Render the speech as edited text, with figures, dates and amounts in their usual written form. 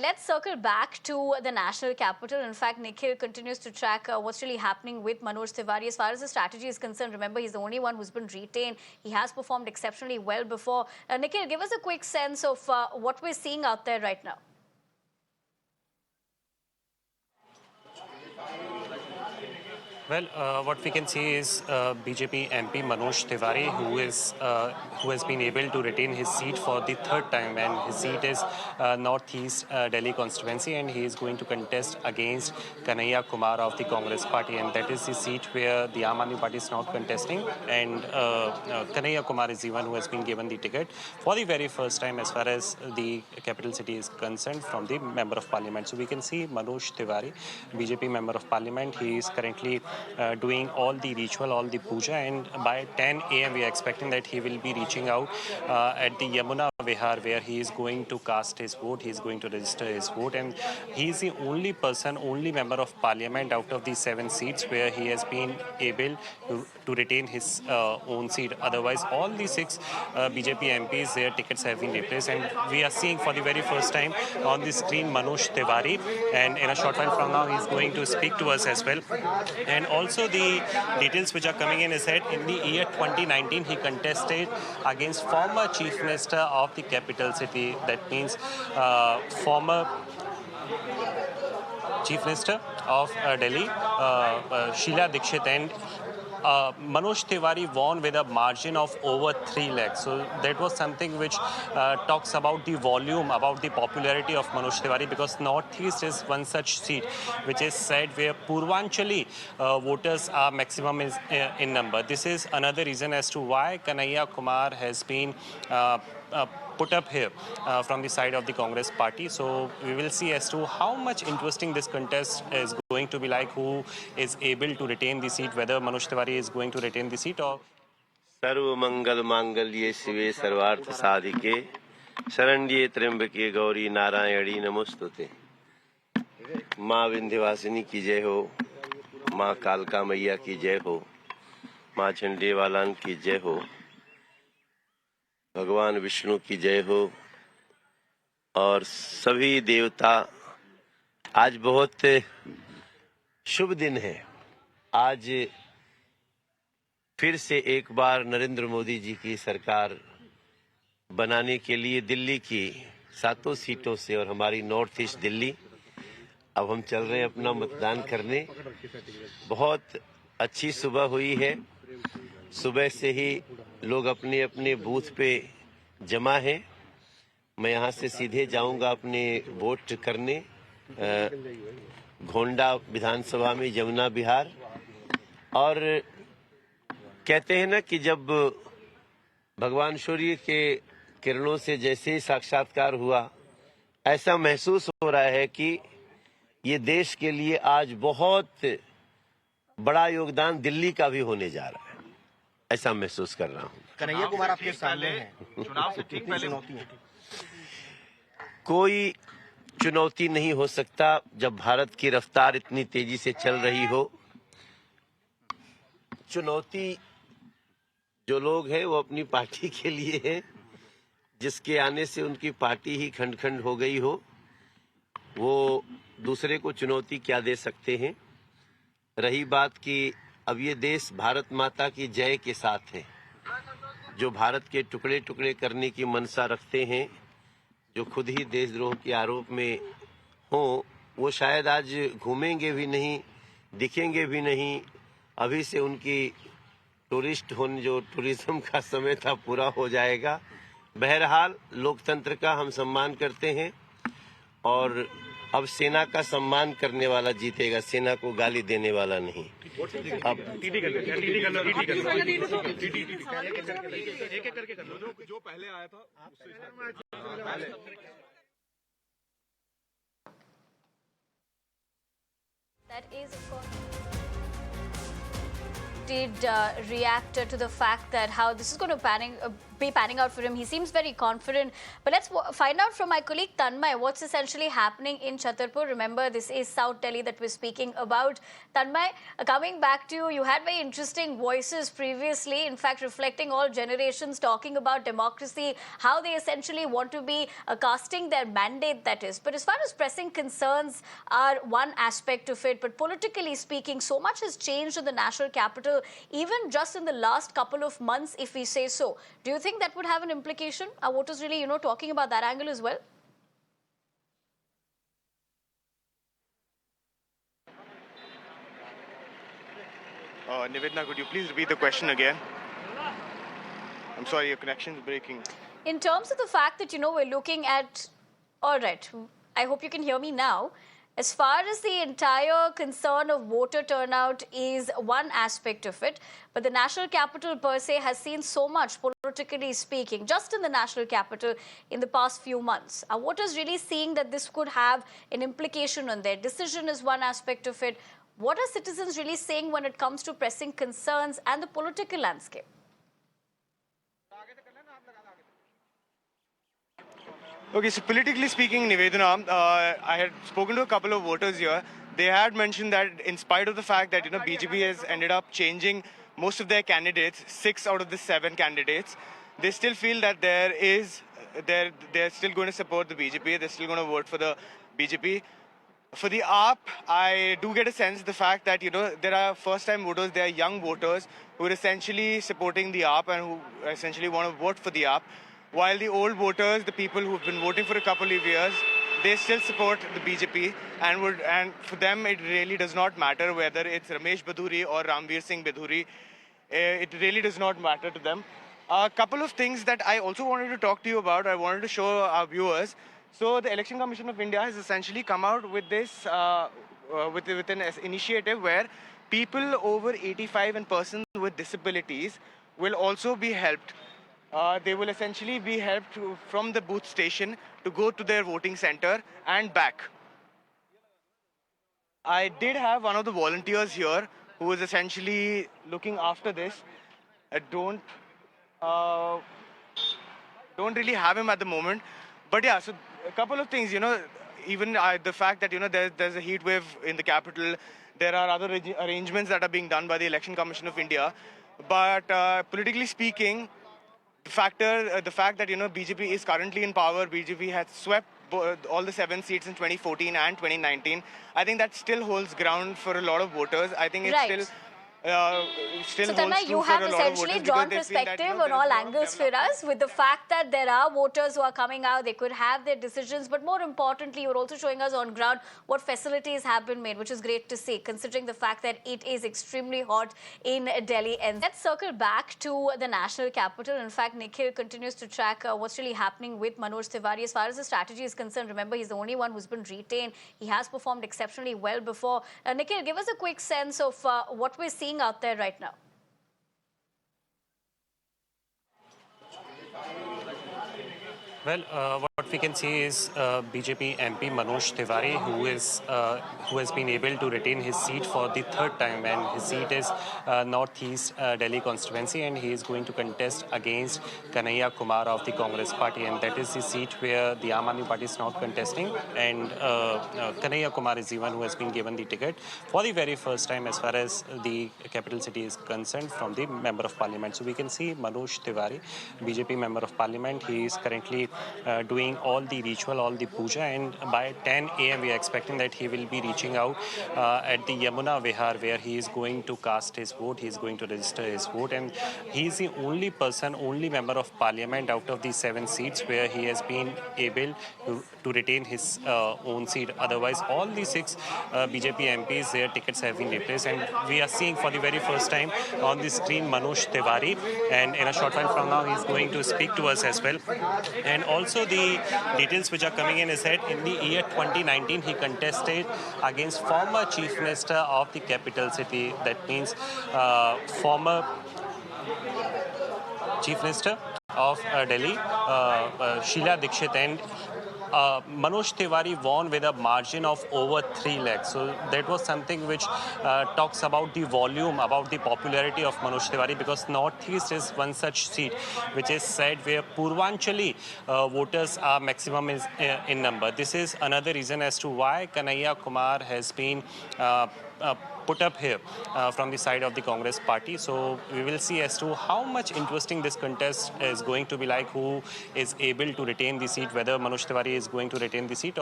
Let's circle back to the national capital. In fact, Nikhil continues to track what's really happening with Manoj Tiwari. As far as the strategy is concerned, remember, he's the only one who's been retained. He has performed exceptionally well before. Nikhil, give us a quick sense of what we're seeing out there right now. Well, what we can see is BJP MP Manoj Tiwari, who has been able to retain his seat for the third time, and his seat is Northeast Delhi constituency, and he is going to contest against Kanhaiya Kumar of the Congress Party, and that is the seat where the Aam Aadmi Party is not contesting, and Kanhaiya Kumar is the one who has been given the ticket for the very first time as far as the capital city is concerned from the Member of Parliament. So we can see Manoj Tiwari, BJP Member of Parliament. He is currently doing all the ritual, all the puja, and by 10 a.m. we are expecting that he will be reaching out at the Yamuna Vihar, where he is going to cast his vote, he is going to register his vote, and he is the only person, only member of parliament out of the 7 seats where he has been able to retain his own seat. Otherwise, all the 6 BJP MPs, their tickets have been replaced, and we are seeing for the very first time on the screen Manoj Tiwari, and in a short while from now he is going to speak to us as well. And also the details which are coming in is that in the year 2019 he contested against former chief minister of the capital city. That means former chief minister of Delhi, Sheila Dikshit, and Manoj Tiwari won with a margin of over 3 lakhs. So that was something which talks about the volume, about the popularity of Manoj Tiwari, because Northeast is one such seat which is said where Purvanchali voters are maximum in number. This is another reason as to why Kanhaiya Kumar has been put up here from the side of the Congress party. So we will see as to how much interesting this contest is going to be like, who is able to retain the seat, whether Manoj Tiwari is going to retain the seat or... सर्व मंगल मांगल्ये शिवे सर्वार्थ साधिके शरण्ये त्र्यंबके गौरी नारायणी नमोस्तुते। माँ विंध्यवासिनी की जय हो, माँ कालका मैया की जय हो, माँ झंडेवालान की जय हो, भगवान विष्णु की जय हो, और सभी देवता। आज बहुत शुभ दिन है। आज फिर से एक बार नरेंद्र मोदी जी की सरकार बनाने के लिए दिल्ली की 7 सीटों से, और हमारी नॉर्थ ईस्ट दिल्ली, अब हम चल रहे हैं अपना मतदान करने। बहुत अच्छी सुबह हुई है। सुबह से ही लोग अपने अपने बूथ पे जमा हैं। मैं यहाँ से सीधे जाऊंगा अपने वोट करने घोंडा विधानसभा में, यमुना बिहार। और कहते हैं ना कि जब भगवान सूर्य के किरणों से जैसे ही साक्षात्कार हुआ, ऐसा महसूस हो रहा है कि ये देश के लिए आज बहुत बड़ा योगदान दिल्ली का भी होने जा रहा है। ऐसा महसूस कर रहा हूँ। कन्हैया कुमार आपके सामने हैं, चुनाव से ठीक पहले चुनौती है। कोई चुनौती नहीं हो सकता जब भारत की रफ्तार इतनी तेजी से चल रही हो। चुनौती जो लोग हैं वो अपनी पार्टी के लिए है, जिसके आने से उनकी पार्टी ही खंड खंड हो गई हो, वो दूसरे को चुनौती क्या दे सकते हैं। रही बात कि अब ये देश भारत माता की जय के साथ है। जो भारत के टुकड़े टुकड़े करने की मनसा रखते हैं, जो खुद ही देशद्रोह के आरोप में हों, वो शायद आज घूमेंगे भी नहीं, दिखेंगे भी नहीं। अभी से उनकी टूरिस्ट होने, जो टूरिज्म का समय था, पूरा हो जाएगा। बहरहाल लोकतंत्र का हम सम्मान करते हैं, और अब सेना का सम्मान करने वाला जीतेगा, सेना को गाली देने वाला नहीं। अब जो पहले आया था That is, of course, did react to the fact that how this is going to be panning out for him. He seems very confident. But let's find out from my colleague Tanmay what's essentially happening in Chhatarpur. Remember, this is South Delhi that we're speaking about. Tanmay, coming back to you, you had very interesting voices previously, in fact, reflecting all generations, talking about democracy, how they essentially want to be casting their mandate, that is. But as far as pressing concerns are one aspect of it, but politically speaking, so much has changed in the national capital, even just in the last couple of months, if we say so. Do you think that would have an implication? Are voters really, talking about that angle as well? Nivedna, could you please repeat the question again? I'm sorry, your connection is breaking. In terms of the fact that, we're looking at... All right, I hope you can hear me now. As far as the entire concern of voter turnout is one aspect of it, but the national capital per se has seen so much, politically speaking, just in the national capital in the past few months. Are voters really seeing that this could have an implication on their decision is one aspect of it? What are citizens really saying when it comes to pressing concerns and the political landscape? Okay, so politically speaking, Nivedana, I had spoken to a couple of voters here. They had mentioned that in spite of the fact that, BJP has ended up changing most of their candidates, 6 out of the 7 candidates, they still feel that they're still going to support the BJP. They're still going to vote for the BJP. For the AAP, I do get a sense the fact that, there are first-time voters, there are young voters who are essentially supporting the AAP and who essentially want to vote for the AAP. While the old voters, the people who've been voting for a couple of years, they still support the BJP, and for them it really does not matter whether it's Ramesh Badhuri or Ramveer Singh Badhuri. It really does not matter to them. A couple of things that I also wanted to talk to you about, I wanted to show our viewers. So the Election Commission of India has essentially come out with this, with an initiative where people over 85 and persons with disabilities will also be helped. They will essentially be helped from the booth station to go to their voting center and back. I did have one of the volunteers here who was essentially looking after this. I don't really have him at the moment. But yeah, so a couple of things, even the fact that, there's a heat wave in the capital, there are other arrangements that are being done by the Election Commission of India. But politically speaking, the fact that, BJP is currently in power, BJP has swept all the 7 seats in 2014 and 2019. I think that still holds ground for a lot of voters. I think it's still So Tanmay, you have essentially drawn perspective on all angles for us, with the fact that there are voters who are coming out, they could have their decisions, but more importantly, you're also showing us on ground what facilities have been made, which is great to see, considering the fact that it is extremely hot in Delhi. And let's circle back to the national capital. In fact, Nikhil continues to track what's really happening with Manoj Tiwari. As far as the strategy is concerned, remember, he's the only one who's been retained. He has performed exceptionally well before. Nikhil, give us a quick sense of what we're seeing out there right now. Well, what we can see is BJP MP Manoj Tiwari, who has been able to retain his seat for the 3rd time, and his seat is Northeast Delhi constituency, and he is going to contest against Kanhaiya Kumar of the Congress party, and that is the seat where the Aam Aadmi party is not contesting, and Kanhaiya Kumar is the one who has been given the ticket for the very first time as far as the capital city is concerned from the Member of Parliament. So we can see Manoj Tiwari, BJP Member of Parliament. He is currently doing all the ritual, all the puja, and by 10 a.m. we are expecting that he will be reaching out at the Yamuna Vihar, where he is going to cast his vote, he is going to register his vote, and he is the only person, only Member of Parliament out of the 7 seats where he has been able to retain his own seat. Otherwise, all the 6 BJP MPs, their tickets have been replaced, and we are seeing for the very first time on the screen Manoj Tiwari, and in a short while from now he is going to speak to us as well. And also the details which are coming in is that in the year 2019 he contested against former Chief Minister of the capital city, that means former Chief Minister of Delhi, Sheila Dikshit, and Manoj Tiwari won with a margin of over 3 lakhs. So that was something which talks about the volume, about the popularity of Manoj Tiwari, because Northeast is one such seat which is said where Purvanchali voters are maximum in number. This is another reason as to why Kanhaiya Kumar has been put up here from the side of the Congress party. So we will see as to how much interesting this contest is going to be like, who is able to retain the seat, whether Manoj Tiwari is going to retain the seat.